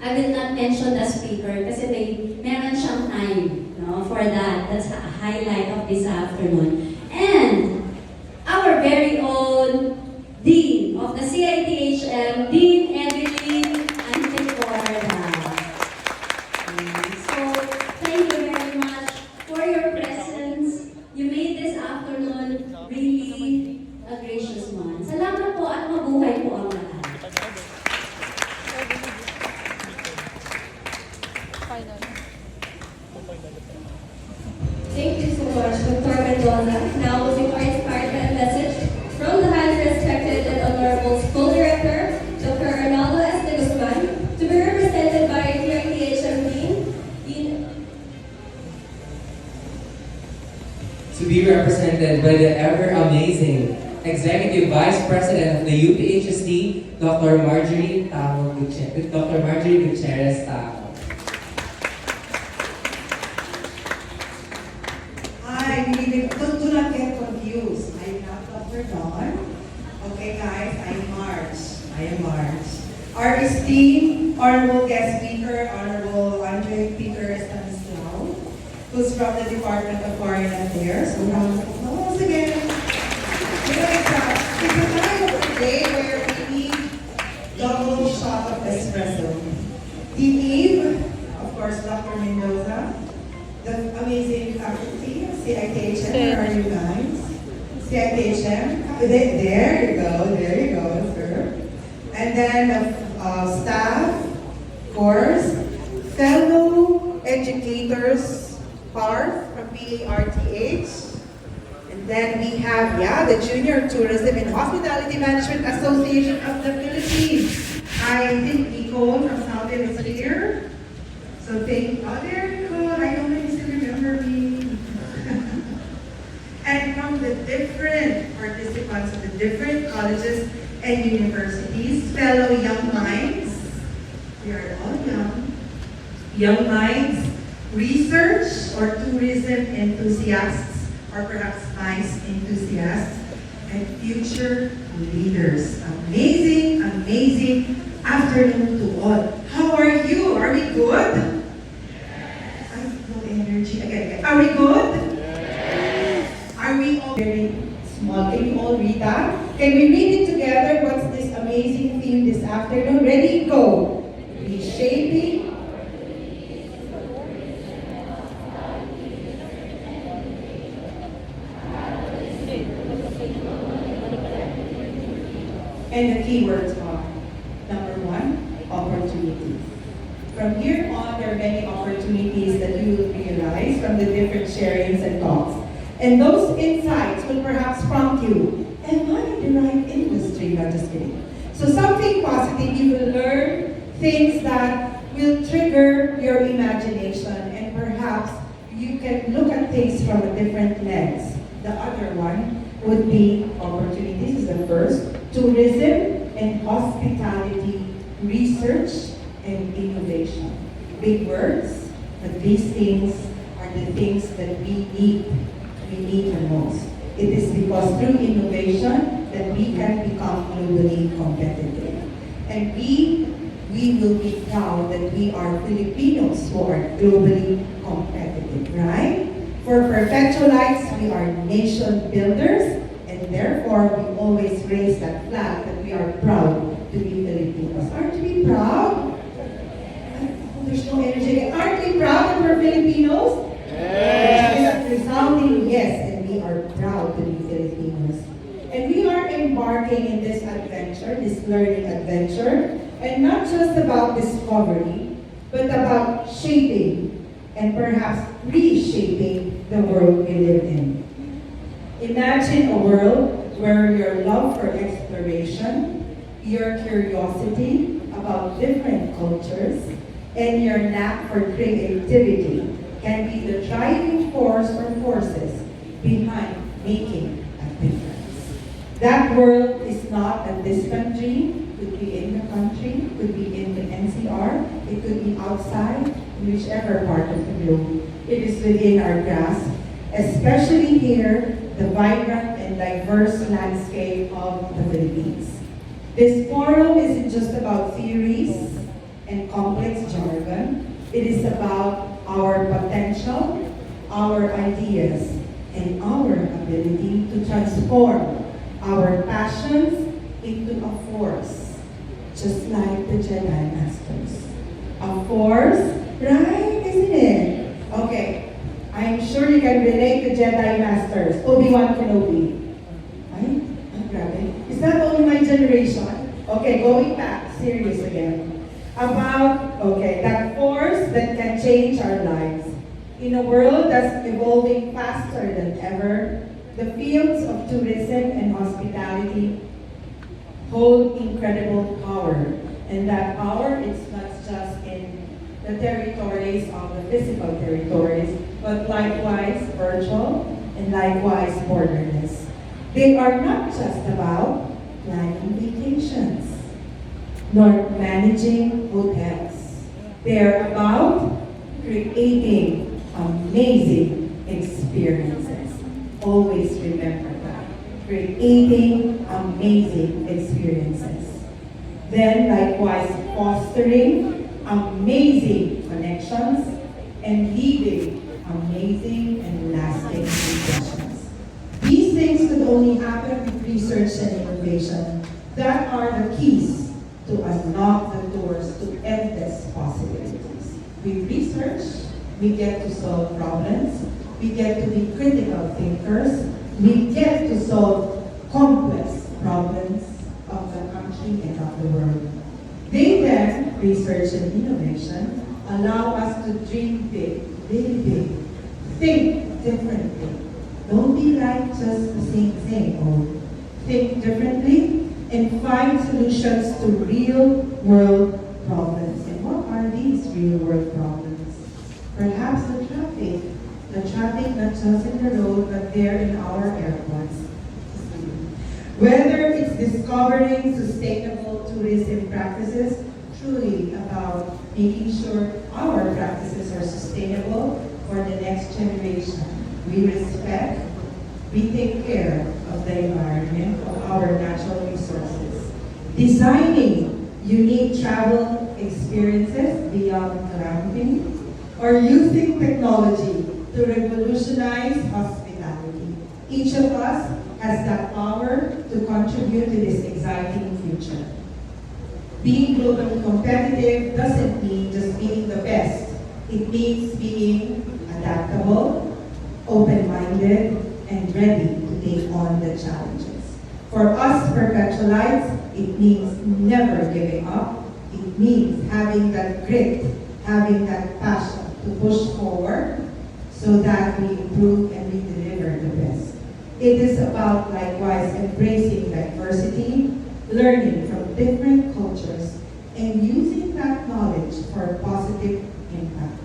I will not mention the speaker kasi meron siyang time, no, for that. That's a highlight of this afternoon. And our very own Dean of the CITHM, Dean Evelyn Antecorda. So, thank you very much for your presence. You made this afternoon really a gracious one. Salamat po at mabuhay po ang lahat. Thank you so much, Dr. Mendoza. Now, before I start a message from the highly respected and honorable School Director, Dr. Arnaldo S. de Guzman, to be represented by CITHM Dean, to be represented by the ever-amazing Executive Vice President of the UPHSD, Dr. Marjorie Gutierrez Tao. Hi, do not get confused. I'm not Dr. Dawn. Okay, guys, I am Marge. Our esteemed honorable guest speaker, Honorable Andre Peter Stanislao, who's from the Department of Foreign Affairs. So, round of applause again. You know, it's a time of the day where we need double shot of espresso. Team Eve, of course, Dr. Mendoza, the amazing faculty of CITHM. Where are you guys? CITHM. There you go, sir. And then staff, of course, fellow educators, PARTH from PARTH. And then we have, the Junior Tourism and Hospitality Management Association of the Philippines. I think Nicole from Southern is here. So there Nicole, I know that you still remember me. And from the different participants of the different colleges and universities, fellow young minds, we are all young minds, research or tourism enthusiasts, or perhaps science enthusiasts, and future leaders. Amazing afternoon to all. How are you? Are we good? I have no energy. Again. Are we good? Yes. Are we all very small? Can you all read that? Can we read it together? What's this amazing theme this afternoon? Ready? Go. Reshaping. And the keywords are, number one, opportunities. From here on, there are many opportunities that you will realize from the different sharings and talks. And those insights will perhaps prompt you, am I in the right industry? Not just kidding. So something positive, you will learn things that will trigger your imagination, and perhaps you can look at things from a different lens. The other one would be opportunities, is the first. Tourism and hospitality, research and innovation. Big words, but these things are the things that we need the most. It is because through innovation that we can become globally competitive. And we will be proud that we are Filipinos who are globally competitive, right? For Perpetualites, we are nation builders, and therefore we always raise that flag that we are proud to be Filipinos. Aren't we proud? Oh, there's no energy. Aren't we proud that we're Filipinos? Yes. Resounding yes, and we are proud to be Filipinos. And we are embarking in this adventure, this learning adventure, and not just about discovery, but about shaping and perhaps reshaping the world we live in. Imagine a world where your love for exploration, your curiosity about different cultures, and your knack for creativity can be the driving force or forces behind making a difference. That world is not a distant dream. Could be in the country, could be in the NCR, it could be outside, in whichever part of the globe. It is within our grasp, especially here, the vibrant and diverse landscape of the Philippines. This forum isn't just about theories, and complex jargon. It is about our potential, our ideas, and our ability to transform our passions into a force, just like the Jedi Masters. A force, right, isn't it? Okay, I'm sure you can relate to Jedi Masters. Obi-Wan Kenobi. Ay, grabe. Is that only my generation? Okay, going back, serious again. About, that force that can change our lives. In a world that's evolving faster than ever, the fields of tourism and hospitality hold incredible power. And that power is not just in the territories of the physical territories, but likewise virtual and likewise borderless. They are not just about planning vacations, nor managing hotels. They're about creating amazing experiences. Always remember that. Creating amazing experiences. Then likewise fostering amazing connections and leaving amazing and lasting impressions. These things could only happen with research and innovation that are the keys to unlock the doors to endless possibilities. With research, we get to solve problems, we get to be critical thinkers, we get to solve complex problems of the country and of the world. They then, research and innovation, allow us to dream big, really big, think differently. Don't be like just the same thing, old. Think differently and find solutions to real-world problems. And what are these real-world problems? Perhaps the traffic not just in the road, but there in our airports. Whether it's discovering sustainable tourism practices, truly about making sure our practices are sustainable for the next generation. We respect, we take care of the environment, of our natural resources. Designing unique travel experiences beyond glamping, or using technology to revolutionize hospitality. Each of us has that power to contribute to this exciting future. Being globally competitive doesn't mean just being the best. It means being adaptable, open-minded, and ready to take on the challenges. For us perpetualites, it means never giving up. It means having that grit, having that passion to push forward so that we improve and we deliver the best. It is about likewise embracing diversity, learning from different cultures, and using that knowledge for a positive impact.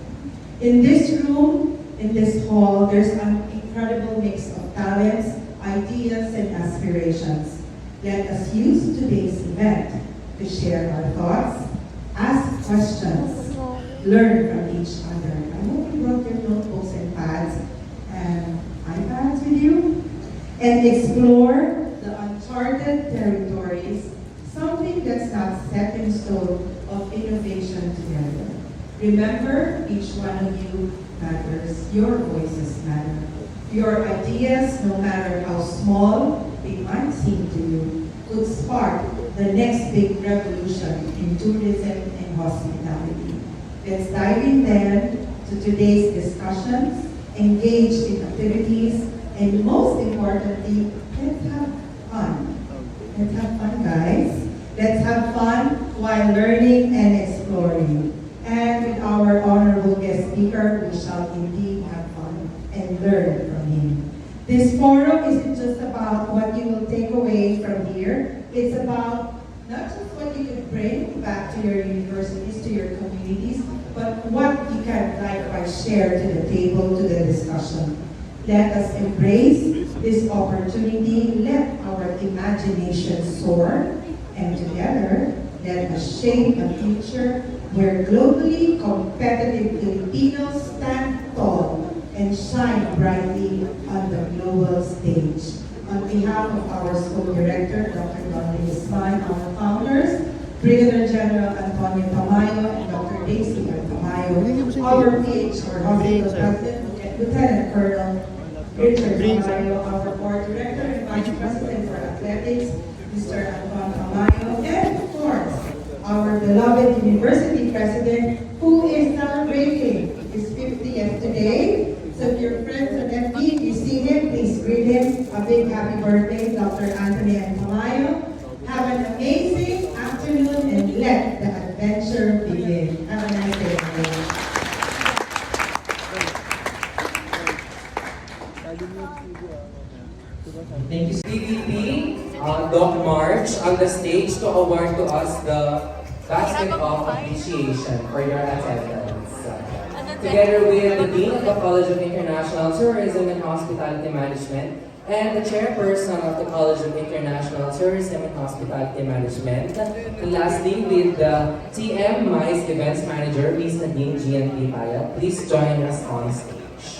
In this room, in this hall, there's an incredible mix of talents, ideas, and aspirations. Let us use today's event to share our thoughts, ask questions, learn from each other. I hope you brought your notebooks and pads and iPads with you, and explore the uncharted territories, something that's not set in stone of innovation together. Remember, each one of you matters. Your voices matter. Your ideas, no matter how small it might seem to you, could spark the next big revolution in tourism and hospitality. Let's dive in then to today's discussions, engage in activities, and most importantly, let's have fun. Let's have fun, guys. Let's have fun while learning and exploring. And with our honorable guest speaker, we shall indeed have fun and learn from him. This forum isn't just about what you will take away from here. It's about not just what you can bring back to your universities, to your communities, but what you can likewise share to the table, to the discussion. Let us embrace this opportunity. Let our imagination soar. And together, let us shape a future where globally competitive Filipinos stand tall and shine brightly on the global stage. On behalf of our school director, Dr. Donald Guzman, our founders, Brigadier General Antonio Tamayo and Dr. Daisy Tamayo, our PH or Hospital President, Lieutenant Colonel Richard Tamayo, our Board Director and Vice President for Athletics, Mr. Anton Tamayo, and of course, our beloved University President, who is celebrating his 50th today. So if your friends on FB, if you see him, please greet him. A big happy birthday, Dr. Anthony Tamayo. Have an amazing afternoon and let the adventure begin. Have a nice day, everyone. Thank you, CVP, Doc March, on the stage to award to us the basket of appreciation for your attendance. Together with the Dean of the College of International Tourism and Hospitality Management and the Chairperson of the College of International Tourism and Hospitality Management. And lastly, with the TM MICE Events Manager, Ms. Nadine GNP Paya. Please join us on stage.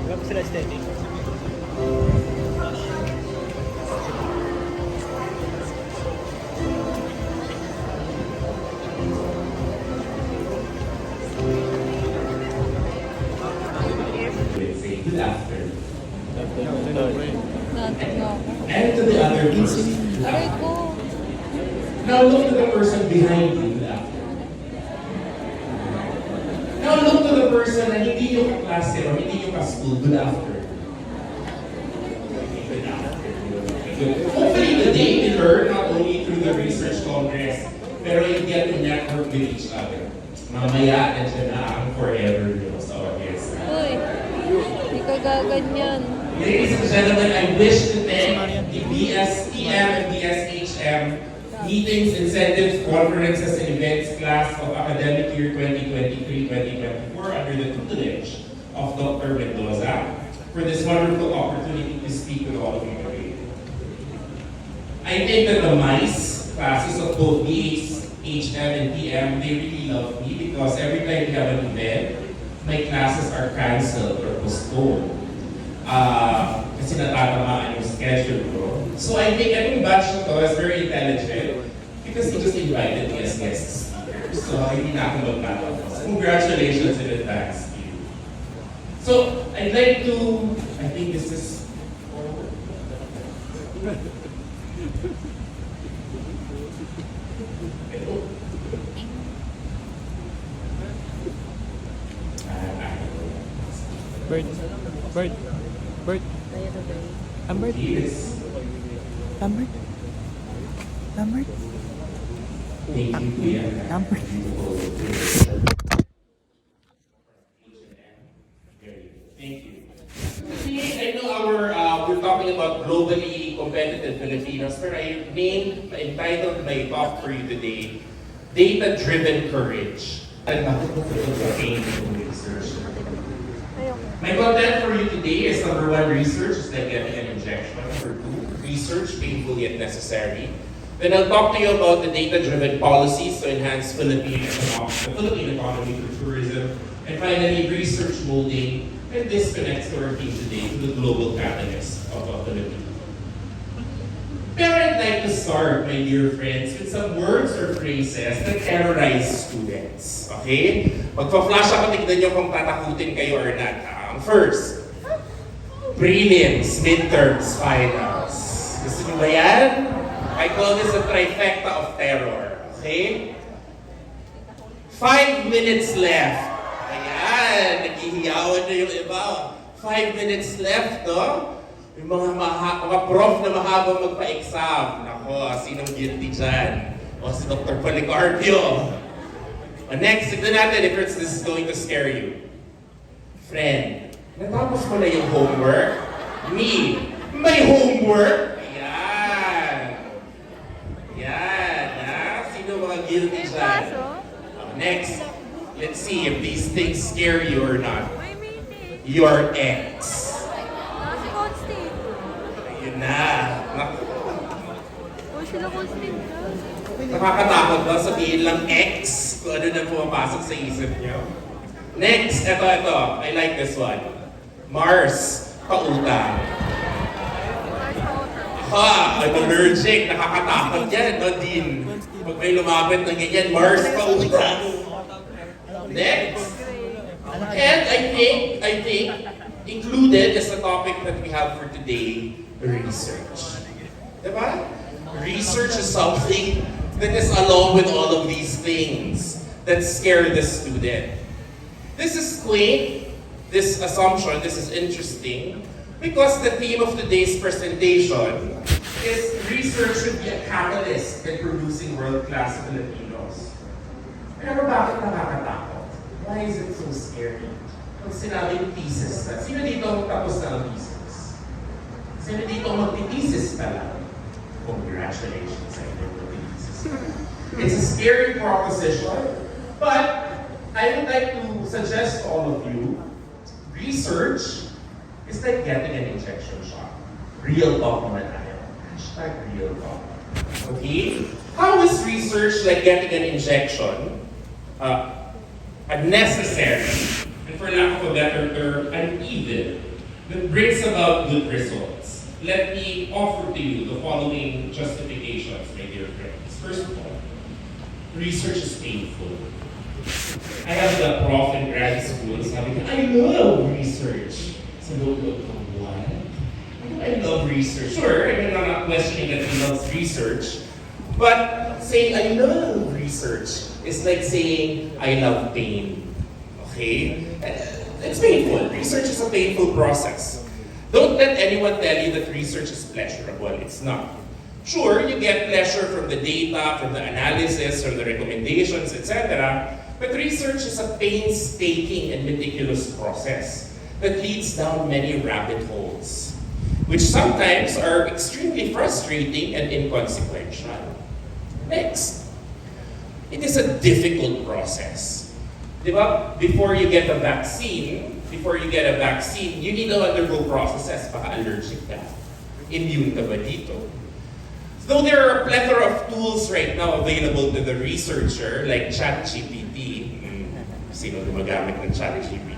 Berapa sila standing? Say good afternoon. Natin nga ako. And to the other person, good Aray afternoon. ko. Now look to the person behind you, good afternoon. Now look to the person na hindi yung kaklase o hindi yung ka-school, good afternoon. Good afternoon. Good. Hopefully today we learn not only through the research congress, pero you get to network with each other. Mamaya, nandiyan na ang forever nyo sa audience. Uy, hindi ka gaganyan. Ladies and gentlemen, I wish to thank the BSTM and BSHM Meetings, Incentives, Conferences, and Events class of academic year 2023-2024 under the tutelage of Dr. Mendoza for this wonderful opportunity to speak with all of you today. I think that the MICE classes of both BSHM and PM, they really love me because every time we have an event, my classes are cancelled or postponed. Kasi natatamaan yung schedule ko. So I think every batch na to is very intelligent because he just invited me as guest speaker. So hindi na ako magtatapos. Congratulations in advance to you. So I'd like to, I think this is forward. Bird. Bird. Bird. Ambert. Yes. Ambert. Ambert. Thank you, Kuya. Number. Thank you. See, I know we're talking about globally competitive Filipinos, but I entitled my talk for you today, Data-Driven Courage. And bakit mo research? My content for you today is number one, research is like getting an injection. Number two, research, painful yet necessary. Then I'll talk to you about the data-driven policies to enhance the Philippine economy through tourism. And finally, research molding. And this connects to our theme today, to the global catalyst of the Philippines. Pero I'd like to start, my dear friends, with some words or phrases that terrorize students. Okay? Magpa-flash ako, tignan nyo kung tatakutin kayo or not. First, prelims, midterms, finals. Gusto nyo ba yan? I call this a trifecta of terror. Okay? 5 minutes left. Ayan, naghihiyawan na yung iba. 5 minutes left, no? Yung mga prof na mahaba magpa-exam. Nako, sinong guilty dyan? O si Dr. Policarpio. Next, tignan natin if this is going to scare you. Friend, natapos mo na yung homework? Me, may homework? Yan. Yan, ha? Sino mga guilty dyan? Next, let's see if these things scare you or not. Your ex. Ayun na. Nakakatakot ba sabihin lang ex kung ano na pumapasok sa isip niyo? Next, ito. I like this one. Mars, pautang. Ha, I'm allergic. Nakakatakot yan, no, Dean? Pag may lumapit ng ganyan, Mars, pautang. Next. And I think, included as the topic that we have for today, research. Diba? Research is something that is along with all of these things that scare the student. This is quaint, this assumption, this is interesting, because the theme of today's presentation is research should be a catalyst in producing world-class Filipinos. Pero bakit nakakatakot? Why is it so scary? Pag sinabing thesis na, sino dito ang tapos na ang thesis? Sino dito ang magti-thesis pa lang? Congratulations sa inyo magti-thesis. It's a scary proposition, but I would like to suggest to all of you, research is like getting an injection shot. Real talk naman tayo. Hashtag real talk. Okay? How is research like getting an injection? A necessary, and for lack of a better term, an evil that brings about good results. Let me offer to you the following justifications, my dear friends. First of all, research is painful. I have the prof in grad school sabi, I love research. So don't look for what? I love research. Sure, I'm not questioning that he loves research, but saying I love research is like saying I love pain. Okay? It's painful. Research is a painful process. Don't let anyone tell you that research is pleasurable. It's not. Sure, you get pleasure from the data, from the analysis, from the recommendations, etc. But research is a painstaking and meticulous process that leads down many rabbit holes, which sometimes are extremely frustrating and inconsequential. Next, it is a difficult process. Diba? Before you get a vaccine, you need to undergo processes. Baka allergic ka. Immune ka ba dito? Though there are a plethora of tools right now available to the researcher, like ChatGPT. Sino gumagamit ng ChatGPT?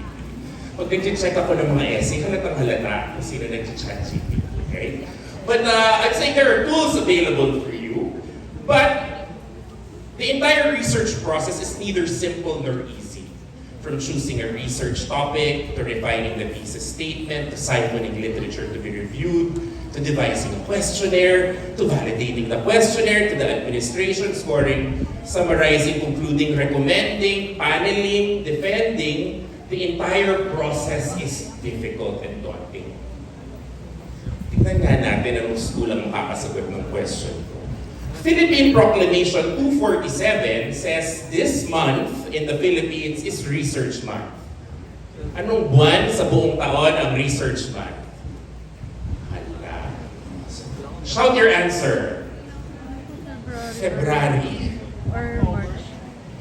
Pag nag-check ako ng mga essay, halatang halata kung sino nag-ChatGPT. Okay? But I'd say there are tools available for you. But the entire research process is neither simple nor easy. From choosing a research topic, to refining the thesis statement, to siphoning literature to be reviewed, to devising a questionnaire, to validating the questionnaire, to the administration scoring, summarizing, concluding, recommending, paneling, defending, the entire process is difficult and daunting. Tingnan nga natin anong school ang makakasagot ng question ko. Philippine Proclamation 247 says this month in the Philippines is Research Month. Anong buwan sa buong taon ang Research Month? Hala. Shout your answer. February. Or March.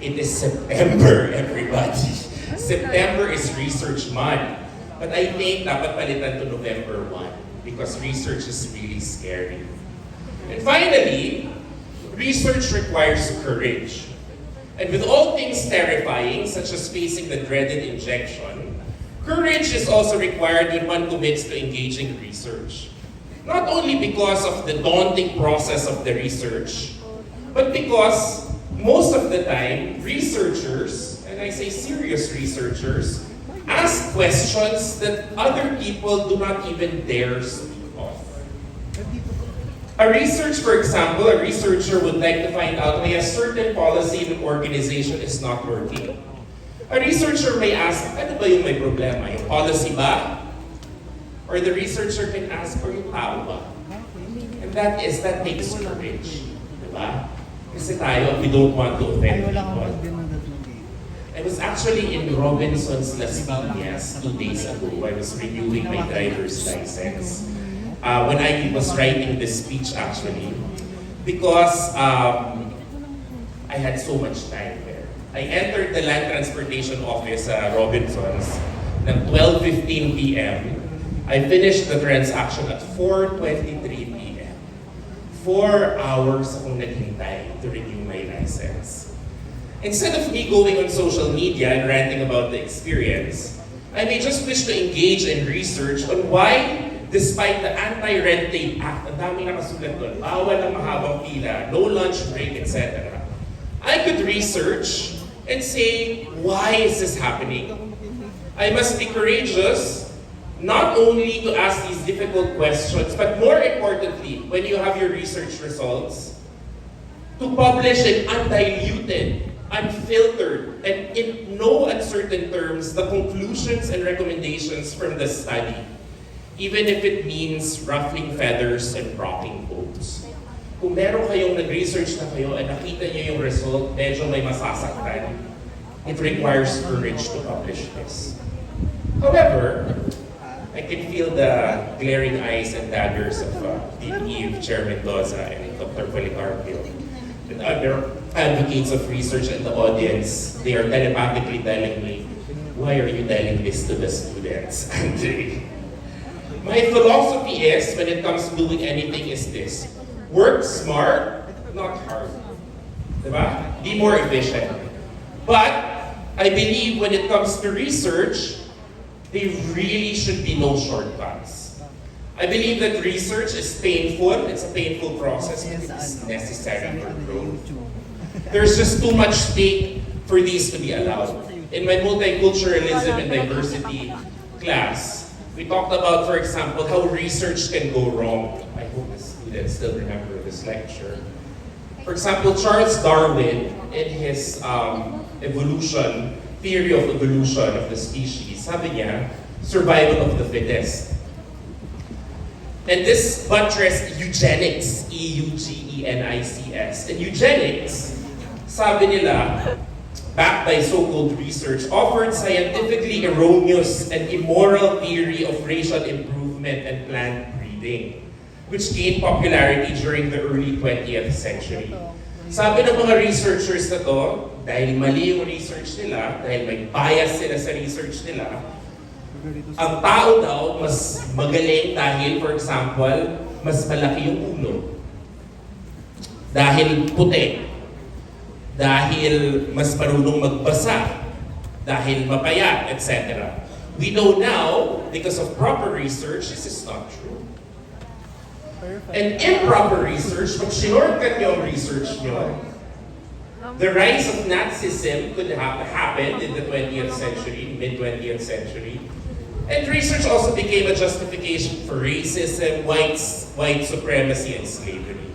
It is September, everybody. September is Research Month. But I think dapat palitan to November 1 because research is really scary. And finally, research requires courage. And with all things terrifying, such as facing the dreaded injection, courage is also required when one commits to engaging research. Not only because of the daunting process of the research, but because most of the time, researchers, and I say serious researchers, ask questions that other people do not even dare speak of. A researcher would like to find out why a certain policy in an organization is not working. A researcher may ask, ano ba yung may problema? Yung policy ba? Or the researcher can ask, or yung tao ba? And that takes courage. Diba? Kasi tayo, we don't want to offend people. I was actually in Robinson's Las Piñas 2 days ago. I was renewing my driver's license. When I was writing this speech actually, because I had so much time there. I entered the Land Transportation Office sa Robinson's ng 12:15 p.m. I finished the transaction at 4:23 p.m. 4 hours akong naghintay to renew my license. Instead of me going on social media and ranting about the experience, I may just wish to engage in research on why, despite the Anti-Red Tape Act, ang daming nakasulat doon, bawal ang mahabang pila, no lunch break, etc. I could research and say, why is this happening? I must be courageous, not only to ask these difficult questions, but more importantly, when you have your research results, to publish in undiluted, unfiltered, and in no uncertain terms, the conclusions and recommendations from the study, even if it means ruffling feathers and rocking boats. Kung meron kayong nag-research na kayo at nakita niyo yung result, medyo may masasaktan, it requires courage to publish this. However, I can feel the glaring eyes and daggers of DPE Chair Mendoza and Dr. Policarpio and other advocates of research in the audience. They are telepathically telling me, why are you telling this to the students, Andre? My philosophy is, when it comes to doing anything, is this: work smart, not hard. Diba? Be more efficient. But I believe when it comes to research, there really should be no shortcuts. I believe that research is painful. It's a painful process, but it is necessary for growth. There's just too much stake for these to be allowed. In my multiculturalism and diversity class, we talked about, for example, how research can go wrong. I hope the students still remember this lecture. For example, Charles Darwin, in his theory of evolution of the species, sabi niya, survival of the fittest. And this buttressed eugenics, E-U-G-E-N-I-C-S. And eugenics, sabi nila, backed by so-called research, offered scientifically erroneous and immoral theory of racial improvement and plant breeding, which gained popularity during the early 20th century. Sabi ng mga researchers na to, dahil mali yung research nila, dahil may bias sila sa research nila, ang tao daw mas magaling dahil, for example, mas malaki yung ulo. Dahil puti. Dahil mas marunong magbasa. Dahil mapayat, etc. We know now, because of proper research, this is not true. And improper research, pag sinortcut nyo ang research nyo, the rise of Nazism could have happened in the 20th century, mid-20th century. And research also became a justification for racism, white supremacy, and slavery.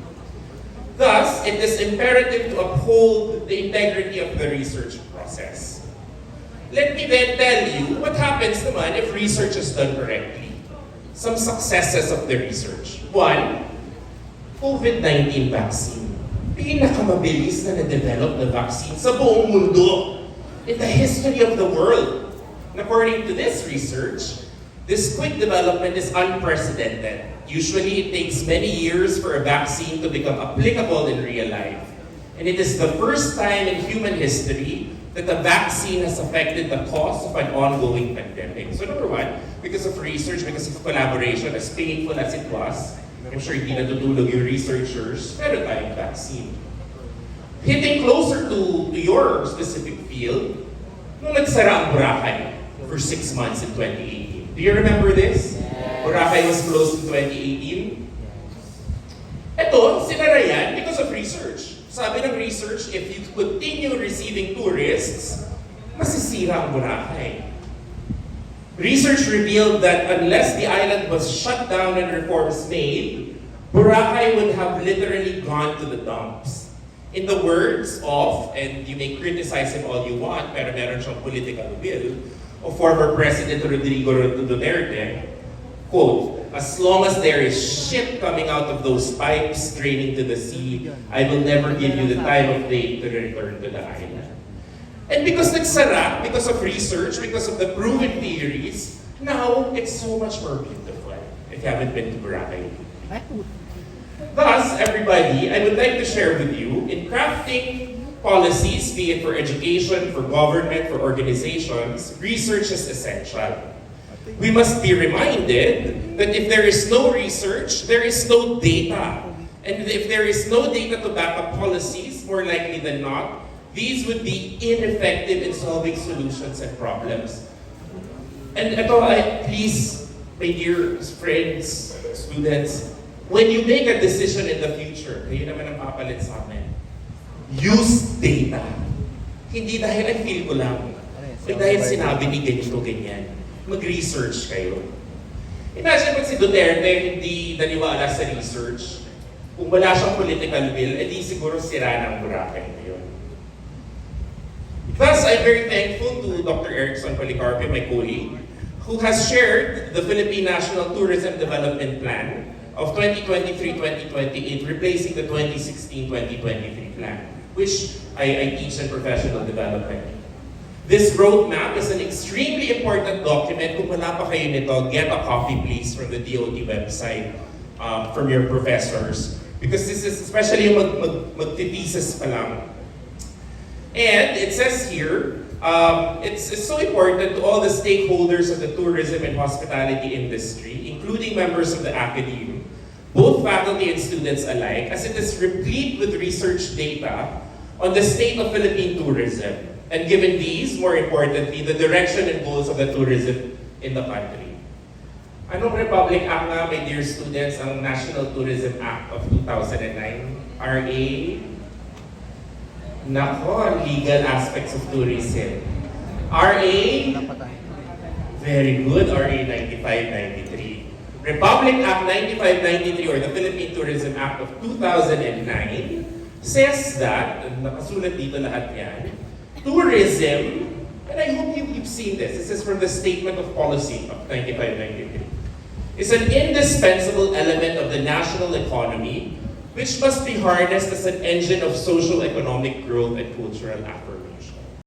Thus, it is imperative to uphold the integrity of the research process. Let me then tell you what happens naman if research is done correctly. Some successes of the research. One, COVID-19 vaccine. Pinakamabilis na na-develop na vaccine sa buong mundo in the history of the world. And according to this research, this quick development is unprecedented. Usually, it takes many years for a vaccine to become applicable in real life. And it is the first time in human history that a vaccine has affected the cause of an ongoing pandemic. So number one, because of research, because of collaboration, as painful as it was, I'm sure hindi natutulog yung researchers, meron tayong vaccine. Hitting closer to your specific field, nung nagsara ang Boracay for 6 months in 2018. Do you remember this? Boracay was closed in 2018. Ito, sinara yan because of research. Sabi ng research, if you continue receiving tourists, masisira ang Boracay. Research revealed that unless the island was shut down and reforms made, Boracay would have literally gone to the dumps. In the words of, and you may criticize him all you want, pero meron siyang political will, of former President Rodrigo Duterte, quote, "As long as there is shit coming out of those pipes draining to the sea, I will never give you the time of day to return to the island." And because nagsara, because of research, because of the proven theories, now it's so much more beautiful if you haven't been to Boracay. Thus, everybody, I would like to share with you, in crafting policies, be it for education, for government, for organizations, research is essential. We must be reminded that if there is no research, there is no data. And if there is no data to back up policies, more likely than not, these would be ineffective in solving solutions and problems. And ito, please, my dear friends, students, when you make a decision in the future, kayo naman ang papalit sa amin, use data. Hindi dahil I feel ko lang, dahil sinabi ni ganito, ganyan. Mag-research kayo. Imagine pag si Duterte hindi naniwala sa research, kung wala siyang political will, edi siguro sira ng Boracay ngayon. Thus, I'm very thankful to Dr. Erickson Policarpio, my colleague, who has shared the Philippine National Tourism Development Plan of 2023-2028, replacing the 2016-2023 plan, which I teach in professional development. This roadmap is an extremely important document. Kung wala pa kayo nito, get a copy please from the DOT website, from your professors. Because this is especially yung mag-thesis pa lang. And it says here, it's so important to all the stakeholders of the tourism and hospitality industry, including members of the academe, both faculty and students alike, as it is replete with research data on the state of Philippine tourism, and given these, more importantly, the direction and goals of the tourism in the country. Anong Republic Act nga, my dear students, ang National Tourism Act of 2009, RA? Nako, legal aspects of tourism. RA, very good, RA 9593. Republic Act 9593 or the Philippine Tourism Act of 2009 says that, nakasulat dito lahat yan, tourism, and I hope you've seen this, this is from the Statement of Policy of 9593, is an indispensable element of the national economy which must be harnessed as an engine of socio-economic growth and cultural affirmation.